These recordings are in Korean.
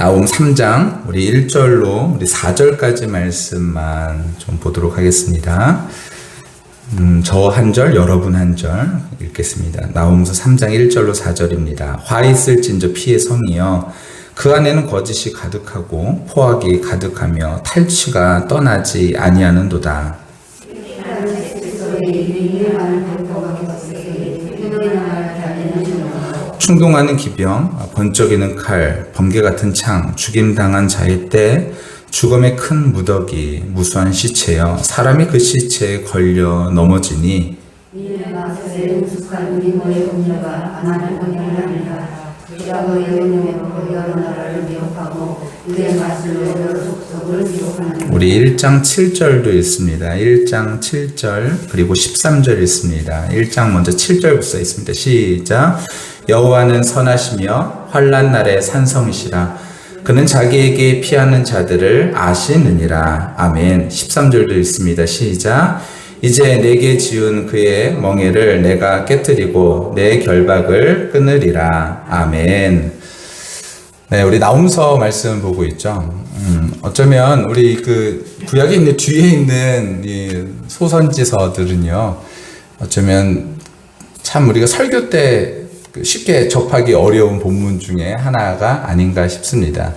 나홈 3장 우리 1절로 우리 4절까지 말씀만 좀 보도록 하겠습니다. 저 한 절, 여러분 한 절 읽겠습니다. 나홈서 3장 1절로 4절입니다. 화 있을진저 피의 성이여 그 안에는 거짓이 가득하고 포악이 가득하며 탈취가 떠나지 아니하는도다. 충동하는 기병, 번쩍이는 칼, 번개 같은 창, 죽임당한 자의 때, 죽음의 큰 무더기, 무수한 시체여 사람이 그 시체에 걸려 넘어지니 우리 1장 7절도 읽습니다. 1장 7절 그리고 13절 읽습니다. 1장 먼저 7절부터 있습니다. 시작. 여호와는 선하시며 환난 날에 산성이시라. 그는 자기에게 피하는 자들을 아시느니라. 아멘. 13절도 읽습니다. 시작. 이제 내게 지은 그의 멍에를 내가 깨뜨리고 내 결박을 끊으리라. 아멘. 네, 우리 나홈서 말씀 보고 있죠. 어쩌면 우리 그 구약에 있는 뒤에 있는 이 소선지서들은요, 어쩌면 참 우리가 설교 때 쉽게 접하기 어려운 본문 중에 하나가 아닌가 싶습니다.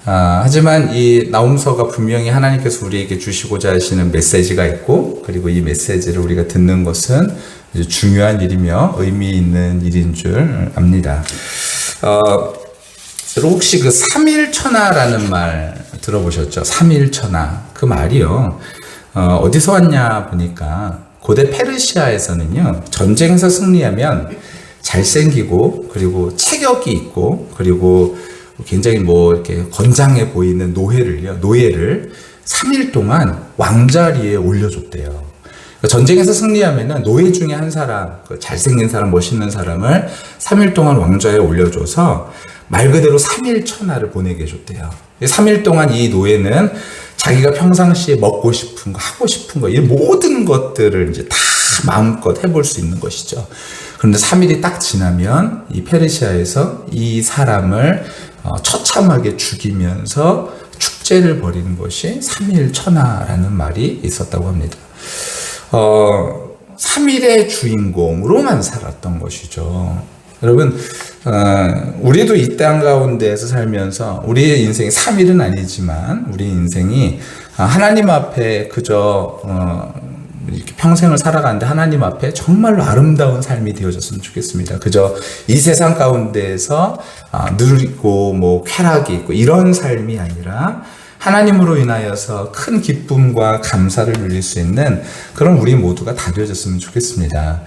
하지만 이 나홈서가 분명히 하나님께서 우리에게 주시고자 하시는 메시지가 있고, 그리고 이 메시지를 우리가 듣는 것은 중요한 일이며 의미 있는 일인 줄 압니다. 혹시 그 삼일천하라는 말 들어보셨죠? 삼일천하. 그 말이요. 어디서 왔냐 보니까 고대 페르시아에서는요, 전쟁에서 승리하면 잘생기고 그리고 체격이 있고 그리고 굉장히 이렇게 건장해 보이는 노예를 3일 동안 왕자리에 올려줬대요. 전쟁에서 승리하면은 노예 중에 한 사람, 잘생긴 사람, 멋있는 사람을 3일 동안 왕좌에 올려줘서 말 그대로 3일 천하를 보내게 해줬대요. 3일 동안 이 노예는 자기가 평상시에 먹고 싶은 거, 하고 싶은 거, 이 모든 것들을 이제 다 마음껏 해볼 수 있는 것이죠. 그런데 3일이 딱 지나면 이 페르시아에서 이 사람을 처참하게 죽이면서 축제를 벌이는 것이 3일 천하라는 말이 있었다고 합니다. 3일의 주인공으로만 살았던 것이죠. 여러분, 우리도 이 땅 가운데에서 살면서 우리의 인생이 3일은 아니지만 우리 인생이 하나님 앞에 그저 이렇게 평생을 살아가는데 하나님 앞에 정말로 아름다운 삶이 되어졌으면 좋겠습니다. 그저 이 세상 가운데에서 누리고 쾌락이 있고 이런 삶이 아니라 하나님으로 인하여서 큰 기쁨과 감사를 누릴 수 있는 그런 우리 모두가 다 되어졌으면 좋겠습니다.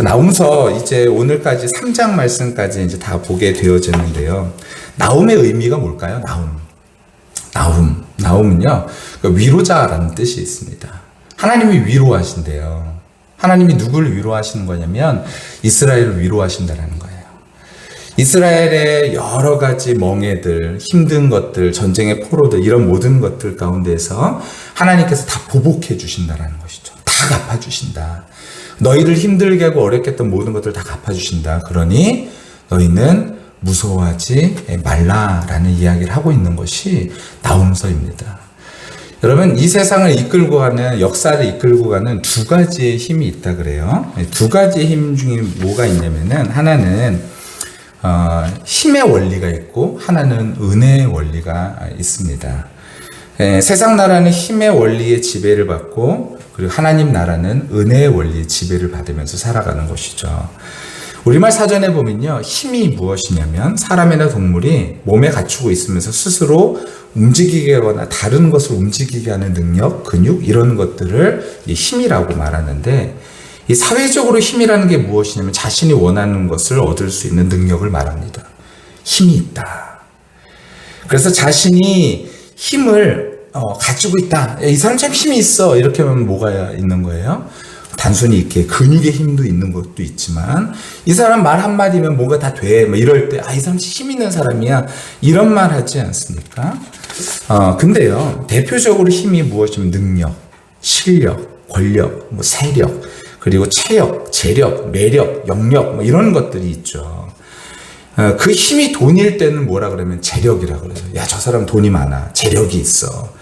나홈서 이제 오늘까지 3장 말씀까지 이제 다 보게 되어지는데요. 나홈의 의미가 뭘까요? 나홈은요, 위로자라는 뜻이 있습니다. 하나님이 위로하신대요. 하나님이 누구를 위로하시는 거냐면 이스라엘을 위로하신다라는 거예요. 이스라엘의 여러 가지 멍에들, 힘든 것들, 전쟁의 포로들, 이런 모든 것들 가운데서 하나님께서 다 보복해 주신다라는 것이죠. 다 갚아주신다. 너희를 힘들게 하고 어렵게 했던 모든 것들 다 갚아주신다. 그러니 너희는 무서워하지 말라라는 이야기를 하고 있는 것이 나홈서입니다. 여러분, 이 세상을 이끌고 가는, 역사를 이끌고 가는 두 가지의 힘이 있다 그래요. 두 가지의 힘 중에 뭐가 있냐면은, 하나는 힘의 원리가 있고 하나는 은혜의 원리가 있습니다. 세상 나라는 힘의 원리의 지배를 받고, 그리고 하나님 나라는 은혜의 원리의 지배를 받으면서 살아가는 것이죠. 우리말 사전에 보면요, 힘이 무엇이냐면 사람이나 동물이 몸에 갖추고 있으면서 스스로 움직이게 하거나 다른 것을 움직이게 하는 능력, 근육, 이런 것들을 힘이라고 말하는데, 이 사회적으로 힘이라는 게 무엇이냐면 자신이 원하는 것을 얻을 수 있는 능력을 말합니다. 힘이 있다. 그래서 자신이 힘을 가지고 있다. 이 사람 참 힘이 있어. 이렇게 하면 뭐가 있는 거예요? 단순히 이렇게 근육의 힘도 있는 것도 있지만, 이 사람 말 한마디면 뭐가 다 돼. 이럴 때, 이 사람 힘 있는 사람이야. 이런 말 하지 않습니까? 근데요, 대표적으로 힘이 무엇이면 능력, 실력, 권력, 세력, 그리고 체력, 재력, 매력, 영역, 이런 것들이 있죠. 그 힘이 돈일 때는 뭐라 그러면 재력이라 그래요. 야, 저 사람 돈이 많아. 재력이 있어.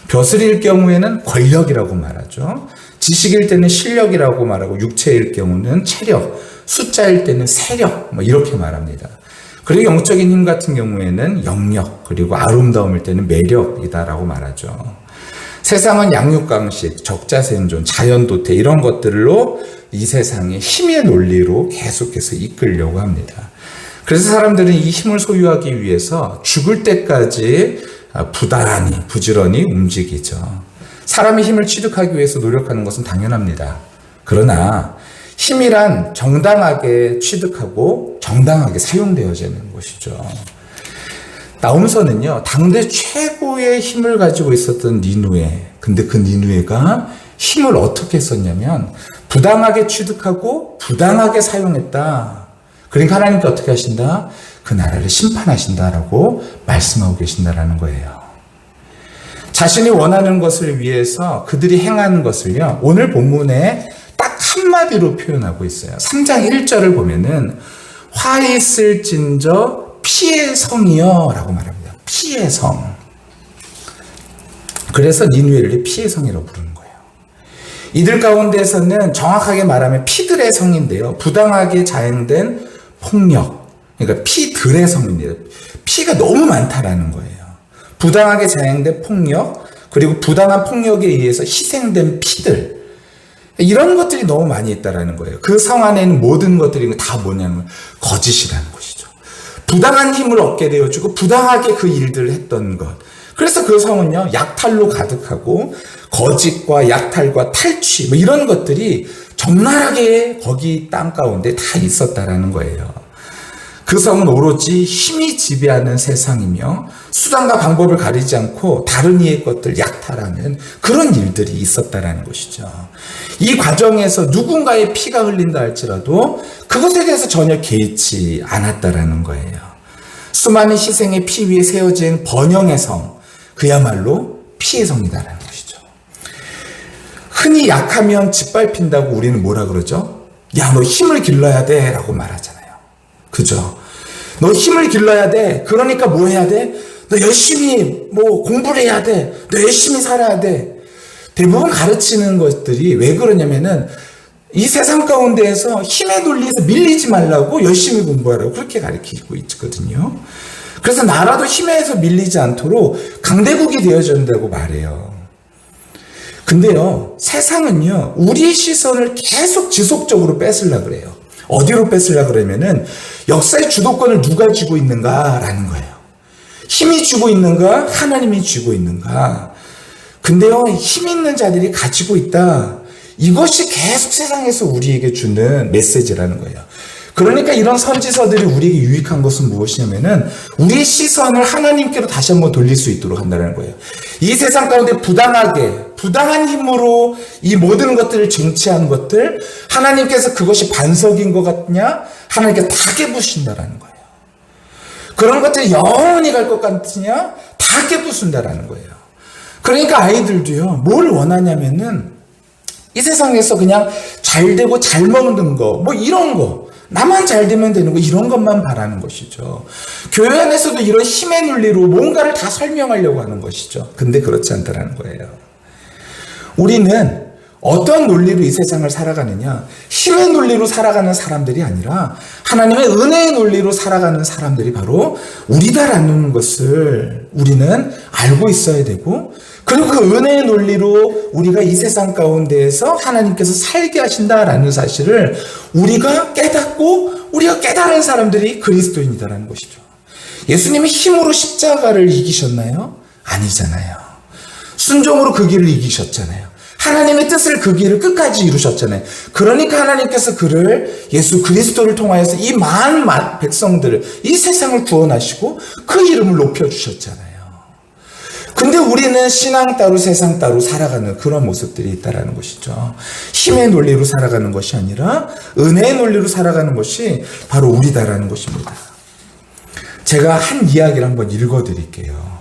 벼슬일 경우에는 권력이라고 말하죠. 지식일 때는 실력이라고 말하고, 육체일 경우는 체력, 숫자일 때는 세력, 뭐 이렇게 말합니다. 그리고 영적인 힘 같은 경우에는 영역, 그리고 아름다움일 때는 매력이다라고 말하죠. 세상은 양육강식, 적자생존, 자연도태 이런 것들로 이 세상의 힘의 논리로 계속해서 이끌려고 합니다. 그래서 사람들은 이 힘을 소유하기 위해서 죽을 때까지 부지런히 움직이죠. 사람이 힘을 취득하기 위해서 노력하는 것은 당연합니다. 그러나 힘이란 정당하게 취득하고 정당하게 사용되어지는 것이죠. 나홈선은요, 당대 최고의 힘을 가지고 있었던 니누에, 근데 그 니누에가 힘을 어떻게 썼냐면 부당하게 취득하고 부당하게 사용했다. 그러니까 하나님께 어떻게 하신다? 그 나라를 심판하신다라고 말씀하고 계신다라는 거예요. 자신이 원하는 것을 위해서 그들이 행하는 것을요, 오늘 본문에 딱 한마디로 표현하고 있어요. 3장 1절을 보면은 화 있을진저 피의 성이여 라고 말합니다. 피의 성. 그래서 니누에를 피의 성이라고 부르는 거예요. 이들 가운데서는 정확하게 말하면 피들의 성인데요, 부당하게 자행된 폭력, 그러니까 피들의 성입니다. 피가 너무 많다라는 거예요. 부당하게 자행된 폭력, 그리고 부당한 폭력에 의해서 희생된 피들, 이런 것들이 너무 많이 있다라는 거예요. 그 성 안에 있는 모든 것들이 다 뭐냐면 거짓이라는 것이죠. 부당한 힘을 얻게 되어주고 부당하게 그 일들을 했던 것. 그래서 그 성은요, 약탈로 가득하고 거짓과 약탈과 탈취 뭐 이런 것들이 적나라하게 거기 땅 가운데 다 있었다라는 거예요. 그 성은 오로지 힘이 지배하는 세상이며 수단과 방법을 가리지 않고 다른 이의 것들 약탈하는 그런 일들이 있었다라는 것이죠. 이 과정에서 누군가의 피가 흘린다 할지라도 그것에 대해서 전혀 개의치 않았다라는 거예요. 수많은 희생의 피 위에 세워진 번영의 성, 그야말로 피의 성이다라는 것이죠. 흔히 약하면 짓밟힌다고 우리는 뭐라 그러죠? 야, 너 힘을 길러야 돼 라고 말하잖아요. 그죠? 너 힘을 길러야 돼. 그러니까 뭐 해야 돼? 너 열심히 뭐 공부를 해야 돼. 너 열심히 살아야 돼. 대부분 가르치는 것들이 왜 그러냐면은 이 세상 가운데에서 힘의 논리에서 밀리지 말라고 열심히 공부하라고 그렇게 가르치고 있거든요. 그래서 나라도 힘에서 밀리지 않도록 강대국이 되어야 된다고 말해요. 근데요, 세상은요, 우리의 시선을 계속 지속적으로 뺏으려고 그래요. 어디로 뺏으려고 그러면은 역사의 주도권을 누가 쥐고 있는가라는 거예요. 힘이 쥐고 있는가? 하나님이 쥐고 있는가? 근데요, 힘 있는 자들이 가지고 있다. 이것이 계속 세상에서 우리에게 주는 메시지라는 거예요. 그러니까 이런 선지서들이 우리에게 유익한 것은 무엇이냐면은 우리의 시선을 하나님께로 다시 한번 돌릴 수 있도록 한다는 거예요. 이 세상 가운데 부당한 힘으로 이 모든 것들을 쟁취한 것들, 하나님께서 그것이 반석인 것 같냐? 하나님께서 다 깨부신다라는 거예요. 그런 것들이 영원히 갈 것 같으냐? 다 깨부순다라는 거예요. 그러니까 아이들도요, 뭘 원하냐면은 이 세상에서 그냥 잘 되고 잘 먹는 거, 뭐 이런 거, 나만 잘 되면 되는 거, 이런 것만 바라는 것이죠. 교회 안에서도 이런 힘의 논리로 뭔가를 다 설명하려고 하는 것이죠. 근데 그렇지 않다라는 거예요. 우리는 어떤 논리로 이 세상을 살아가느냐? 힘의 논리로 살아가는 사람들이 아니라 하나님의 은혜의 논리로 살아가는 사람들이 바로 우리다라는 것을 우리는 알고 있어야 되고, 그리고 그 은혜의 논리로 우리가 이 세상 가운데에서 하나님께서 살게 하신다라는 사실을 우리가 깨닫고 우리가 깨달은 사람들이 그리스도인이다라는 것이죠. 예수님이 힘으로 십자가를 이기셨나요? 아니잖아요. 순종으로 그 길을 이기셨잖아요. 하나님의 뜻을 그 길을 끝까지 이루셨잖아요. 그러니까 하나님께서 그를 예수 그리스도를 통하여서 이 많은 백성들을, 이 세상을 구원하시고 그 이름을 높여주셨잖아요. 근데 우리는 신앙 따로 세상 따로 살아가는 그런 모습들이 있다라는 것이죠. 힘의 논리로 살아가는 것이 아니라 은혜의 논리로 살아가는 것이 바로 우리다라는 것입니다. 제가 한 이야기를 한번 읽어드릴게요.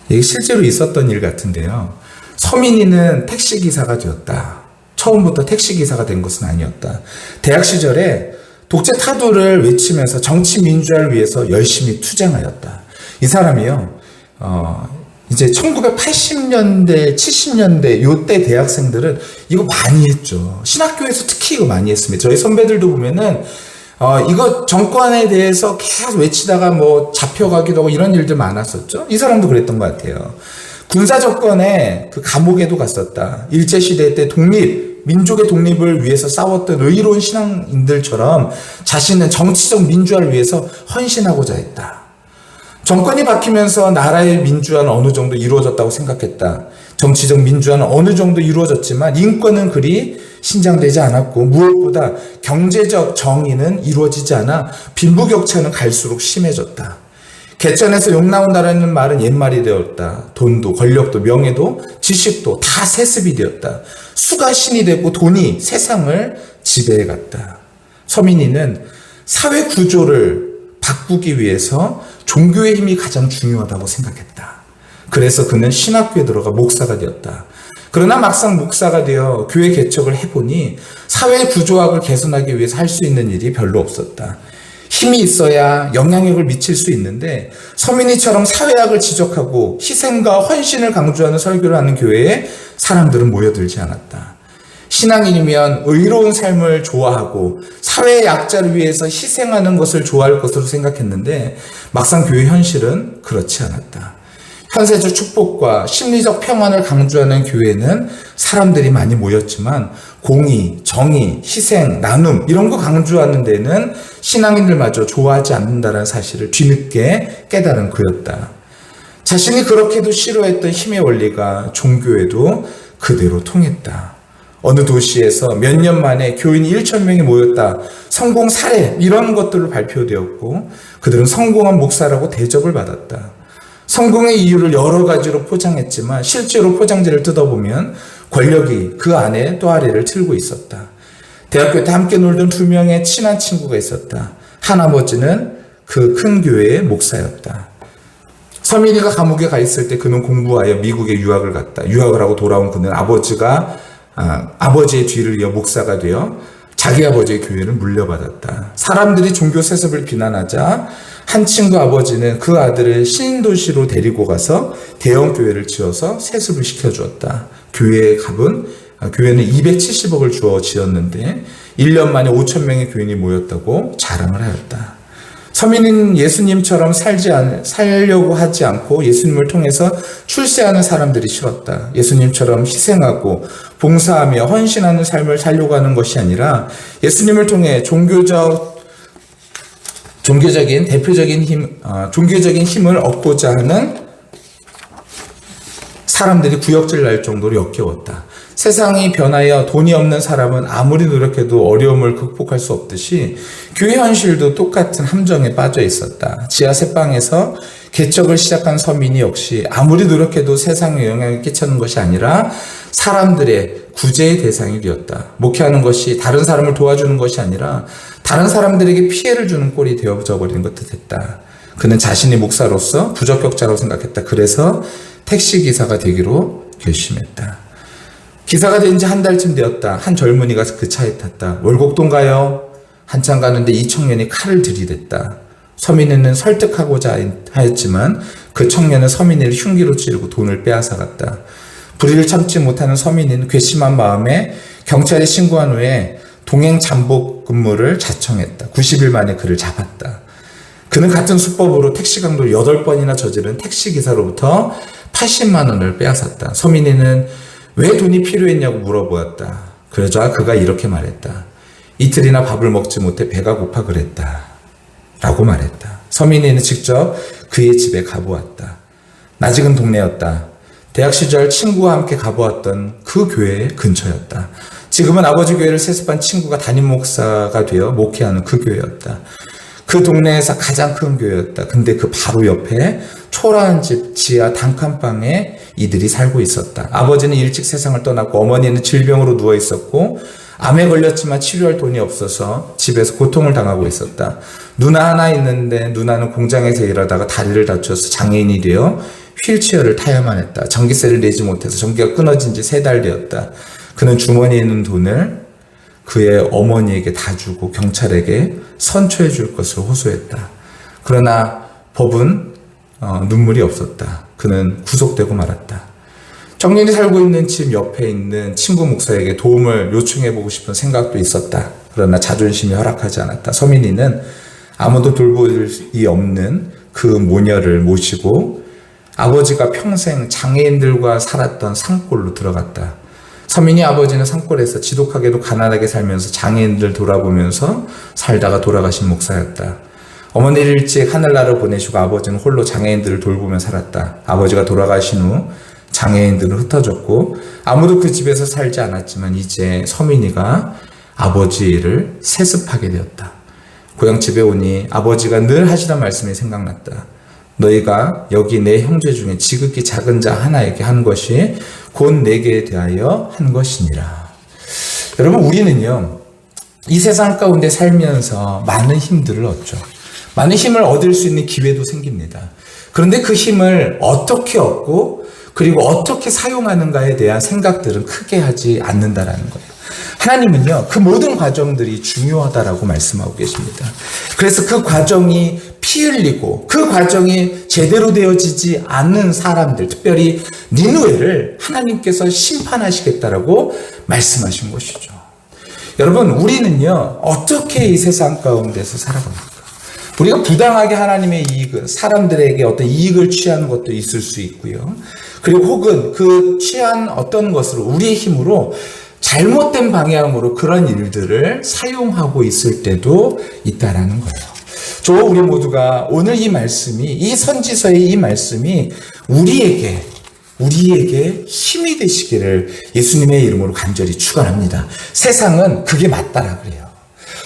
이게 실제로 있었던 일 같은데요. 서민이는 택시기사가 되었다. 처음부터 택시기사가 된 것은 아니었다. 대학 시절에 독재 타도를 외치면서 정치 민주화를 위해서 열심히 투쟁하였다. 이 사람이요, 이제 1980년대, 70년대 요때 대학생들은 이거 많이 했죠. 신학교에서 특히 이거 많이 했습니다. 저희 선배들도 보면은 이거 정권에 대해서 계속 외치다가 뭐 잡혀가기도 하고 이런 일들 많았었죠. 이 사람도 그랬던 것 같아요. 군사 정권에 그 감옥에도 갔었다. 일제시대 때 민족의 독립을 위해서 싸웠던 의로운 신앙인들처럼 자신은 정치적 민주화를 위해서 헌신하고자 했다. 정권이 바뀌면서 나라의 민주화는 어느 정도 이루어졌다고 생각했다. 정치적 민주화는 어느 정도 이루어졌지만 인권은 그리 신장되지 않았고 무엇보다 경제적 정의는 이루어지지 않아 빈부격차는 갈수록 심해졌다. 개천에서 욕 나온다라는 말은 옛말이 되었다. 돈도 권력도 명예도 지식도 다 세습이 되었다. 수가 신이 되고 돈이 세상을 지배해갔다. 서민이는 사회 구조를 바꾸기 위해서 종교의 힘이 가장 중요하다고 생각했다. 그래서 그는 신학교에 들어가 목사가 되었다. 그러나 막상 목사가 되어 교회 개척을 해보니 사회 구조학을 개선하기 위해서 할 수 있는 일이 별로 없었다. 힘이 있어야 영향력을 미칠 수 있는데 서민이처럼 사회학을 지적하고 희생과 헌신을 강조하는 설교를 하는 교회에 사람들은 모여들지 않았다. 신앙인이면 의로운 삶을 좋아하고 사회의 약자를 위해서 희생하는 것을 좋아할 것으로 생각했는데 막상 교회 현실은 그렇지 않았다. 현세적 축복과 심리적 평안을 강조하는 교회는 사람들이 많이 모였지만 공의, 정의, 희생, 나눔 이런 거 강조하는 데는 신앙인들마저 좋아하지 않는다는 사실을 뒤늦게 깨달은 그였다. 자신이 그렇게도 싫어했던 힘의 원리가 종교에도 그대로 통했다. 어느 도시에서 몇 년 만에 교인이 1,000명이 모였다. 성공 사례 이런 것들로 발표되었고 그들은 성공한 목사라고 대접을 받았다. 성공의 이유를 여러 가지로 포장했지만 실제로 포장지를 뜯어보면 권력이 그 안에 또아리를 틀고 있었다. 대학교 때 함께 놀던 2명의 친한 친구가 있었다. 한 아버지는 그 큰 교회의 목사였다. 서민이가 감옥에 가 있을 때 그는 공부하여 미국에 유학을 갔다. 유학을 하고 돌아온 그는 아버지의 뒤를 이어 목사가 되어 자기 아버지의 교회를 물려받았다. 사람들이 종교 세습을 비난하자 한 친구 아버지는 그 아들을 신도시로 데리고 가서 대형 교회를 지어서 세습을 시켜주었다. 교회는 270억을 주어 지었는데 1년 만에 5,000명의 교인이 모였다고 자랑을 하였다. 서민은 예수님처럼 살려고 하지 않고 예수님을 통해서 출세하는 사람들이 싫었다. 예수님처럼 희생하고 봉사하며 헌신하는 삶을 살려고 하는 것이 아니라 예수님을 통해 종교적인 힘을 얻고자 하는 사람들이 구역질 날 정도로 역겨웠다. 세상이 변하여 돈이 없는 사람은 아무리 노력해도 어려움을 극복할 수 없듯이 교회 현실도 똑같은 함정에 빠져 있었다. 지하 새방에서 개척을 시작한 서민이 역시 아무리 노력해도 세상에 영향을 끼치는 것이 아니라 사람들의 구제의 대상이 되었다. 목회하는 것이 다른 사람을 도와주는 것이 아니라 다른 사람들에게 피해를 주는 꼴이 되어져 버리는 것 같았다. 그는 자신이 목사로서 부적격자라고 생각했다. 그래서 택시기사가 되기로 결심했다. 기사가 된 지 한 달쯤 되었다. 한 젊은이가 그 차에 탔다. 월곡동 가요. 한참 가는데 이 청년이 칼을 들이댔다. 서민이는 설득하고자 하였지만 그 청년은 서민이를 흉기로 찌르고 돈을 빼앗아갔다. 불의를 참지 못하는 서민이는 괘씸한 마음에 경찰에 신고한 후에 동행 잠복 근무를 자청했다. 90일 만에 그를 잡았다. 그는 같은 수법으로 택시 강도를 8번이나 저지른 택시기사로부터 80만 원을 빼앗았다. 서민이는 왜 돈이 필요했냐고 물어보았다. 그러자 그가 이렇게 말했다. 이틀이나 밥을 먹지 못해 배가 고파 그랬다. 라고 말했다. 서민이는 직접 그의 집에 가보았다. 낯익은 동네였다. 대학 시절 친구와 함께 가보았던 그 교회 근처였다. 지금은 아버지 교회를 세습한 친구가 담임 목사가 되어 목회하는 그 교회였다. 그 동네에서 가장 큰 교회였다. 근데 그 바로 옆에 초라한 집 지하 단칸방에 이들이 살고 있었다. 아버지는 일찍 세상을 떠났고 어머니는 질병으로 누워 있었고 암에 걸렸지만 치료할 돈이 없어서 집에서 고통을 당하고 있었다. 누나 하나 있는데 누나는 공장에서 일하다가 다리를 다쳐서 장애인이 되어 휠체어를 타야만 했다. 전기세를 내지 못해서 전기가 끊어진 지 3달 되었다. 그는 주머니에 있는 돈을 그의 어머니에게 다 주고 경찰에게 선처해 줄 것을 호소했다. 그러나 법은 눈물이 없었다. 그는 구속되고 말았다. 정린이 살고 있는 집 옆에 있는 친구 목사에게 도움을 요청해보고 싶은 생각도 있었다. 그러나 자존심이 허락하지 않았다. 서민이는 아무도 돌볼 이 없는 그 모녀를 모시고 아버지가 평생 장애인들과 살았던 산골로 들어갔다. 서민이 아버지는 산골에서 지독하게도 가난하게 살면서 장애인들 돌아보면서 살다가 돌아가신 목사였다. 어머니를 일찍 하늘나라로 보내시고 아버지는 홀로 장애인들을 돌보며 살았다. 아버지가 돌아가신 후 장애인들은 흩어졌고 아무도 그 집에서 살지 않았지만 이제 서민이가 아버지를 세습하게 되었다. 고향집에 오니 아버지가 늘 하시던 말씀이 생각났다. 너희가 여기 내 형제 중에 지극히 작은 자 하나에게 한 것이 곧 내게 대하여 한 것이니라. 여러분, 우리는요, 이 세상 가운데 살면서 많은 힘들을 얻죠. 많은 힘을 얻을 수 있는 기회도 생깁니다. 그런데 그 힘을 어떻게 얻고 그리고 어떻게 사용하는가에 대한 생각들은 크게 하지 않는다라는 거예요. 하나님은요, 그 모든 과정들이 중요하다라고 말씀하고 계십니다. 그래서 그 과정이 피 흘리고 그 과정이 제대로 되어지지 않는 사람들, 특별히 니느웨를 하나님께서 심판하시겠다라고 말씀하신 것이죠. 여러분, 우리는요, 어떻게 이 세상 가운데서 살아갑니까? 우리가 부당하게 하나님의 이익을, 사람들에게 어떤 이익을 취하는 것도 있을 수 있고요. 그리고 혹은 그 취한 어떤 것으로 우리의 힘으로 잘못된 방향으로 그런 일들을 사용하고 있을 때도 있다라는 거예요. 우리 모두가 오늘 이 말씀이, 이 선지서의 이 말씀이 우리에게 힘이 되시기를 예수님의 이름으로 간절히 축원합니다. 세상은 그게 맞다라 그래요.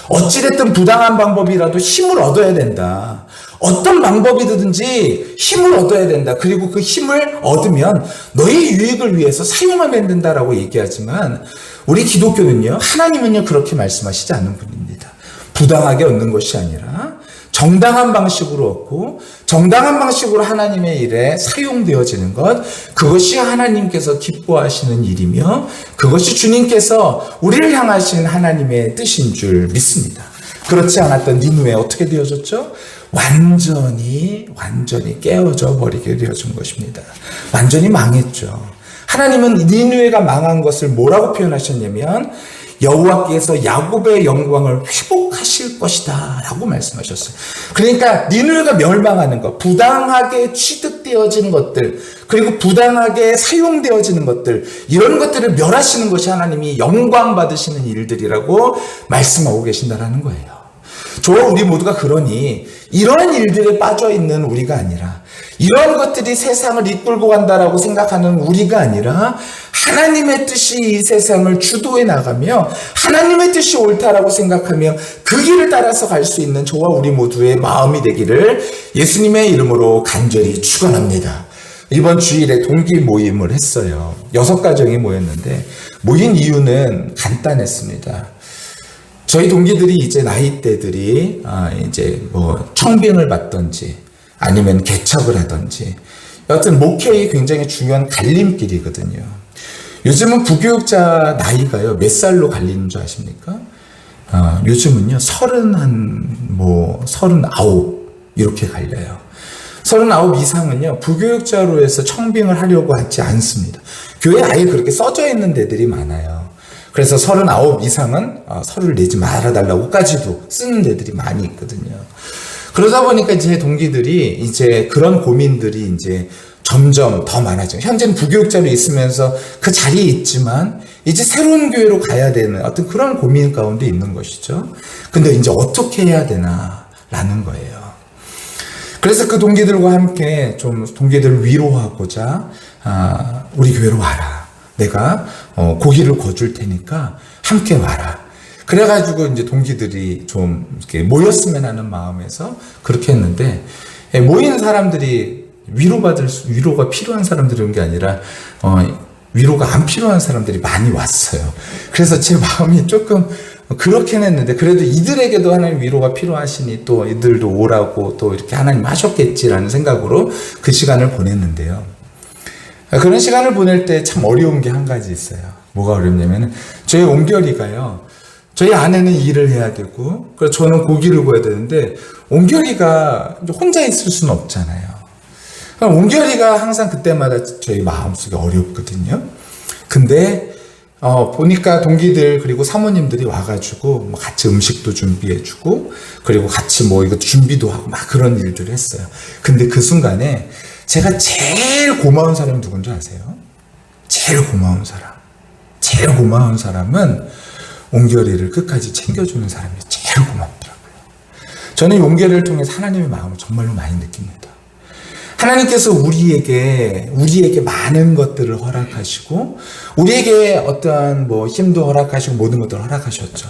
어찌됐든 부당한 방법이라도 힘을 얻어야 된다. 어떤 방법이든지 힘을 얻어야 된다. 그리고 그 힘을 얻으면 너의 유익을 위해서 사용하면 된다라고 얘기하지만 우리 기독교는요, 하나님은요 그렇게 말씀하시지 않는 분입니다. 부당하게 얻는 것이 아니라 정당한 방식으로 얻고 정당한 방식으로 하나님의 일에 사용되어지는 것, 그것이 하나님께서 기뻐하시는 일이며 그것이 주님께서 우리를 향하신 하나님의 뜻인 줄 믿습니다. 그렇지 않았던 니느웨 어떻게 되어졌죠? 완전히 깨어져 버리게 되어진 것입니다. 완전히 망했죠. 하나님은 니느웨가 망한 것을 뭐라고 표현하셨냐면 여호와께서 야곱의 영광을 회복하실 것이다 라고 말씀하셨어요. 그러니까 니느웨가 멸망하는 것, 부당하게 취득되어지는 것들, 그리고 부당하게 사용되어지는 것들, 이런 것들을 멸하시는 것이 하나님이 영광 받으시는 일들이라고 말씀하고 계신다라는 거예요. 우리 모두가 그러니 이러한 일들에 빠져 있는 우리가 아니라, 이런 것들이 세상을 이끌고 간다라고 생각하는 우리가 아니라 하나님의 뜻이 이 세상을 주도해 나가며 하나님의 뜻이 옳다라고 생각하며 그 길을 따라서 갈 수 있는 저와 우리 모두의 마음이 되기를 예수님의 이름으로 간절히 축원합니다. 이번 주일에 동기 모임을 했어요. 6가정이 모였는데 모인 이유는 간단했습니다. 저희 동기들이 이제 나이대들이 이제 뭐 청빙을 받던지 아니면 개척을 하던지, 여하튼 목회의 굉장히 중요한 갈림길이거든요. 요즘은 부교육자 나이가요, 몇 살로 갈리는 줄 아십니까? 요즘은요, 39 이렇게 갈려요. 39 이상은요, 부교육자로 해서 청빙을 하려고 하지 않습니다. 교회에 아예 그렇게 써져 있는 데들이 많아요. 그래서 39 이상은 서류를 내지 말아달라고까지도 쓰는 데들이 많이 있거든요. 그러다 보니까 이제 동기들이 이제 그런 고민들이 이제 점점 더 많아져요. 현재는 부교육자로 있으면서 그 자리에 있지만 이제 새로운 교회로 가야 되는 어떤 그런 고민 가운데 있는 것이죠. 근데 이제 어떻게 해야 되나라는 거예요. 그래서 그 동기들과 함께 좀 동기들을 위로하고자 우리 교회로 와라. 내가 고기를 구워줄 테니까 함께 와라. 그래가지고 이제 동기들이 좀 이렇게 모였으면 하는 마음에서 그렇게 했는데, 모인 사람들이 위로가 필요한 사람들이 온 게 아니라 위로가 안 필요한 사람들이 많이 왔어요. 그래서 제 마음이 조금 그렇긴 했는데, 그래도 이들에게도 하나님 위로가 필요하시니 또 이들도 오라고 또 이렇게 하나님 하셨겠지라는 생각으로 그 시간을 보냈는데요. 그런 시간을 보낼 때 참 어려운 게 한 가지 있어요. 뭐가 어렵냐면 저희 옹결이가요, 저희 아내는 일을 해야 되고, 그래서 저는 고기를 구워야 되는데, 옹결이가 혼자 있을 수는 없잖아요. 옹결이가 항상 그때마다 저희 마음속에 어렵거든요. 근데, 보니까 동기들, 그리고 사모님들이 와가지고, 뭐 같이 음식도 준비해주고, 그리고 같이 뭐 이것도 준비도 하고, 막 그런 일들을 했어요. 근데 그 순간에 제가 제일 고마운 사람이 누군지 아세요? 제일 고마운 사람. 제일 고마운 사람은 옹결이를 끝까지 챙겨주는 사람이 제일 고맙더라고요. 저는 옹결이를 통해서 하나님의 마음을 정말로 많이 느낍니다. 하나님께서 우리에게 많은 것들을 허락하시고, 우리에게 어떠한 뭐 힘도 허락하시고 모든 것들을 허락하셨죠.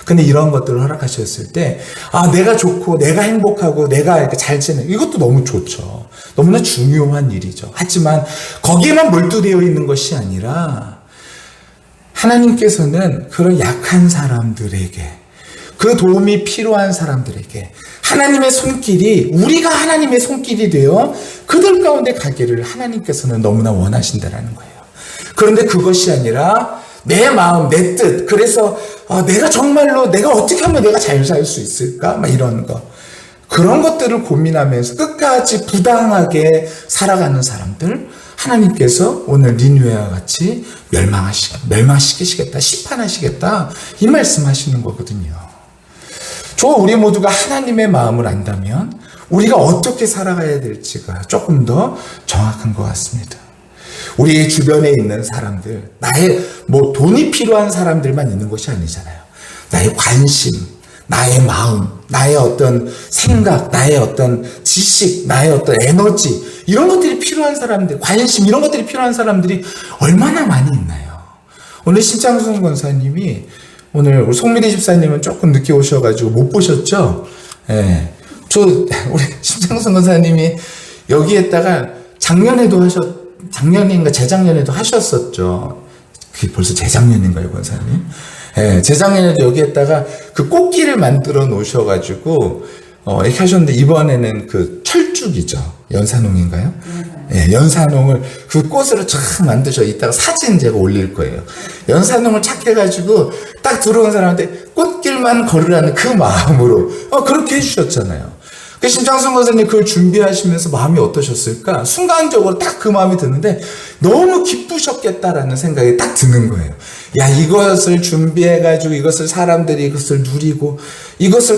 근데 이런 것들을 허락하셨을 때, 내가 좋고, 내가 행복하고, 내가 이렇게 잘 지내는, 이것도 너무 좋죠. 너무나 중요한 일이죠. 하지만 거기에만 몰두되어 있는 것이 아니라, 하나님께서는 그런 약한 사람들에게, 그 도움이 필요한 사람들에게 하나님의 손길이, 우리가 하나님의 손길이 되어 그들 가운데 가기를 하나님께서는 너무나 원하신다라는 거예요. 그런데 그것이 아니라 내 마음, 내 뜻, 그래서 내가 정말로 내가 어떻게 하면 내가 잘 살 수 있을까? 막 이런 거. 그런 것들을 고민하면서 끝까지 부당하게 살아가는 사람들, 하나님께서 오늘 니느웨와 같이 멸망시키시겠다, 심판하시겠다, 이 말씀하시는 거거든요. 우리 모두가 하나님의 마음을 안다면 우리가 어떻게 살아가야 될지가 조금 더 정확한 것 같습니다. 우리 주변에 있는 사람들, 나의 뭐 돈이 필요한 사람들만 있는 것이 아니잖아요. 나의 관심, 나의 마음, 나의 어떤 생각, 나의 어떤 지식, 나의 어떤 에너지, 이런 것들이 필요한 사람들, 관심, 이런 것들이 필요한 사람들이 얼마나 많이 있나요? 오늘 신창순 권사님이, 오늘 우리 송미리 집사님은 조금 늦게 오셔가지고 못 보셨죠? 예. 우리 신창순 권사님이 여기에다가 작년인가 재작년에도 하셨었죠. 그게 벌써 재작년인가요, 권사님? 예, 재작년에도 여기에다가 그 꽃길을 만들어 놓으셔가지고, 이렇게 하셨는데, 이번에는 그 철쭉이죠. 연산홍인가요? 예, 연산홍을 그 꽃으로 쫙 만드셔. 이따가 사진 제가 올릴 거예요. 연산홍을 착해가지고 딱 들어온 사람한테 꽃길만 걸으라는 그 마음으로, 그렇게 해주셨잖아요. 그 신창순 권사님 그걸 준비하시면서 마음이 어떠셨을까? 순간적으로 딱 그 마음이 드는데 너무 기쁘셨겠다라는 생각이 딱 드는 거예요. 야, 이것을 준비해가지고 이것을 사람들이 이것을 누리고 이것을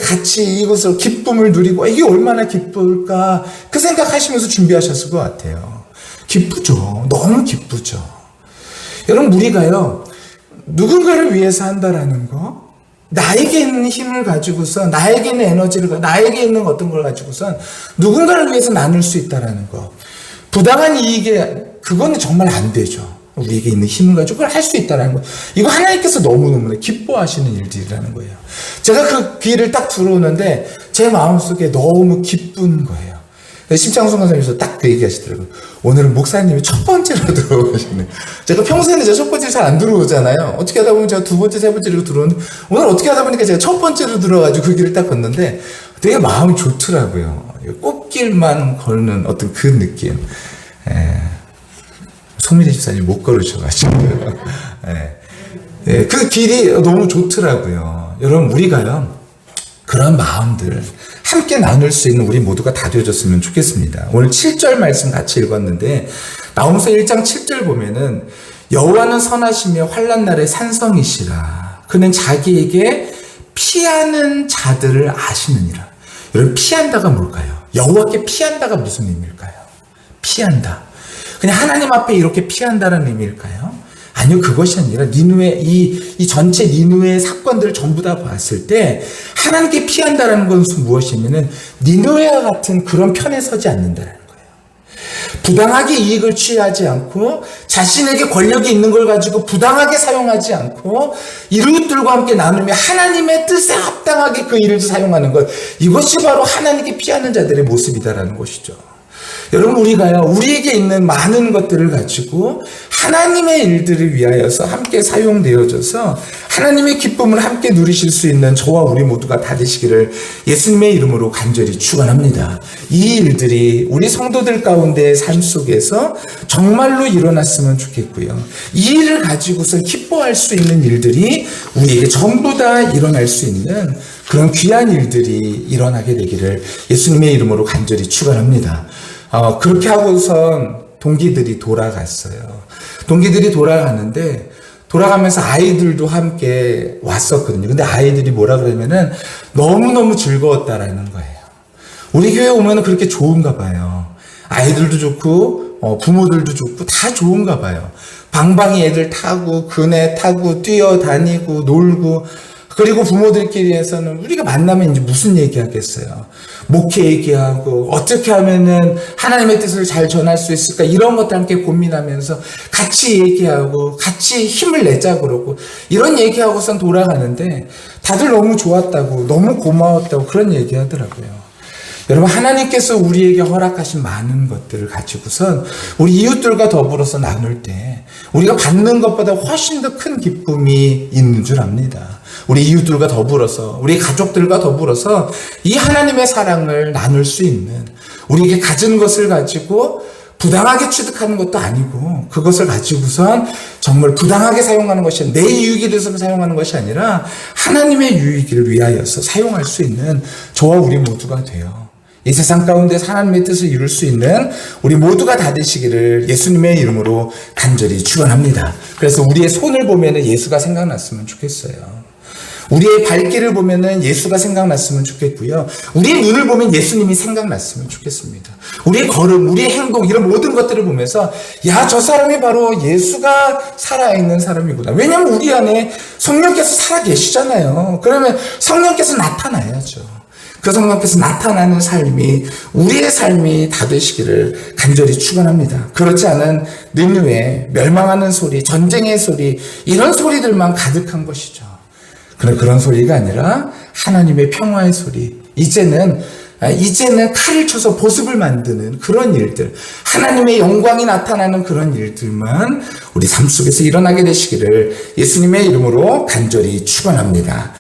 기쁨을 누리고 이게 얼마나 기쁠까? 그 생각하시면서 준비하셨을 것 같아요. 기쁘죠. 너무 기쁘죠. 여러분, 우리가요, 누군가를 위해서 한다라는 거, 나에게 있는 힘을 가지고서, 나에게 있는 에너지를, 나에게 있는 어떤 걸 가지고선 누군가를 위해서 나눌 수 있다라는 거. 부당한 이익에, 그거는 정말 안 되죠. 우리에게 있는 힘을 가지고 그걸 할 수 있다는 거. 이거 하나님께서 너무너무 기뻐하시는 일들이라는 거예요. 제가 그 길을 딱 들어오는데 제 마음속에 너무 기쁜 거예요. 심창순 권사님께서 딱 그 얘기 하시더라고요. 오늘은 목사님이 첫 번째로 들어오시네. 제가 평소에는 제가 첫 번째 잘 안 들어오잖아요. 어떻게 하다 보면 제가 두 번째, 세 번째로 들어오는데, 오늘 어떻게 하다 보니까 제가 첫 번째로 들어가지고 그 길을 딱 걷는데 되게 마음이 좋더라고요. 꽃길만 걷는 어떤 그 느낌. 송미래 집사님 못 걸으셔가지고. 그 길이 너무 좋더라고요. 여러분, 우리가요, 그런 마음들 함께 나눌 수 있는 우리 모두가 다 되어졌으면 좋겠습니다. 오늘 7절 말씀 같이 읽었는데, 나홈서 1장 7절 보면은, 여호와는 선하시며 환난 날에 산성이시라. 그는 자기에게 피하는 자들을 아시느니라. 여러분, 피한다가 뭘까요? 여호와께 피한다가 무슨 의미일까요? 피한다. 그냥 하나님 앞에 이렇게 피한다는 의미일까요? 아니요, 그것이 아니라 니느웨, 이 전체 니느웨의 사건들을 전부 다 봤을 때 하나님께 피한다라는 것은 무엇이냐면은 니느웨와 같은 그런 편에 서지 않는다라는 거예요. 부당하게 이익을 취하지 않고 자신에게 권력이 있는 걸 가지고 부당하게 사용하지 않고 이웃들과 함께 나누며 하나님의 뜻에 합당하게 그 일을 사용하는 것, 이것이 바로 하나님께 피하는 자들의 모습이다라는 것이죠. 여러분, 우리가요, 우리에게 있는 많은 것들을 가지고 하나님의 일들을 위하여서 함께 사용되어져서 하나님의 기쁨을 함께 누리실 수 있는 저와 우리 모두가 다 되시기를 예수님의 이름으로 간절히 축원합니다. 이 일들이 우리 성도들 가운데의 삶 속에서 정말로 일어났으면 좋겠고요. 이 일을 가지고서 기뻐할 수 있는 일들이 우리에게 전부 다 일어날 수 있는 그런 귀한 일들이 일어나게 되기를 예수님의 이름으로 간절히 축원합니다. 그렇게 하고선 동기들이 돌아갔어요. 동기들이 돌아가는데 돌아가면서 아이들도 함께 왔었거든요. 근데 아이들이 뭐라 그러면은 너무너무 즐거웠다라는 거예요. 우리 교회 오면 그렇게 좋은가 봐요. 아이들도 좋고 부모들도 좋고 다 좋은가 봐요. 방방이 애들 타고 그네 타고 뛰어다니고 놀고, 그리고 부모들끼리에서는 우리가 만나면 이제 무슨 얘기하겠어요. 목회 얘기하고 어떻게 하면은 하나님의 뜻을 잘 전할 수 있을까, 이런 것들 함께 고민하면서 같이 얘기하고 같이 힘을 내자 그러고 이런 얘기하고선 돌아가는데 다들 너무 좋았다고, 너무 고마웠다고 그런 얘기하더라고요. 여러분, 하나님께서 우리에게 허락하신 많은 것들을 가지고선 우리 이웃들과 더불어서 나눌 때 우리가 받는 것보다 훨씬 더 큰 기쁨이 있는 줄 압니다. 우리 이웃들과 더불어서, 우리 가족들과 더불어서 이 하나님의 사랑을 나눌 수 있는, 우리에게 가진 것을 가지고 부당하게 취득하는 것도 아니고 그것을 가지고선 정말 부당하게 사용하는 것이, 내 유익을 위해서 사용하는 것이 아니라 하나님의 유익을 위하여서 사용할 수 있는 저와 우리 모두가 돼요. 이 세상 가운데 하나님의 뜻을 이룰 수 있는 우리 모두가 다 되시기를 예수님의 이름으로 간절히 축원합니다. 그래서 우리의 손을 보면은 예수가 생각났으면 좋겠어요. 우리의 발길을 보면은 예수가 생각났으면 좋겠고요. 우리의 눈을 보면 예수님이 생각났으면 좋겠습니다. 우리의 걸음, 우리의 행동, 이런 모든 것들을 보면서 야, 저 사람이 바로 예수가 살아있는 사람이구나. 왜냐하면 우리 안에 성령께서 살아 계시잖아요. 그러면 성령께서 나타나야죠. 그 성령께서 나타나는 삶이, 우리의 삶이 다 되시기를 간절히 축원합니다. 그렇지 않은 능유의 멸망하는 소리, 전쟁의 소리, 이런 소리들만 가득한 것이죠. 그런 소리가 아니라 하나님의 평화의 소리, 이제는 칼을 쳐서 보습을 만드는 그런 일들, 하나님의 영광이 나타나는 그런 일들만 우리 삶 속에서 일어나게 되시기를 예수님의 이름으로 간절히 축원합니다.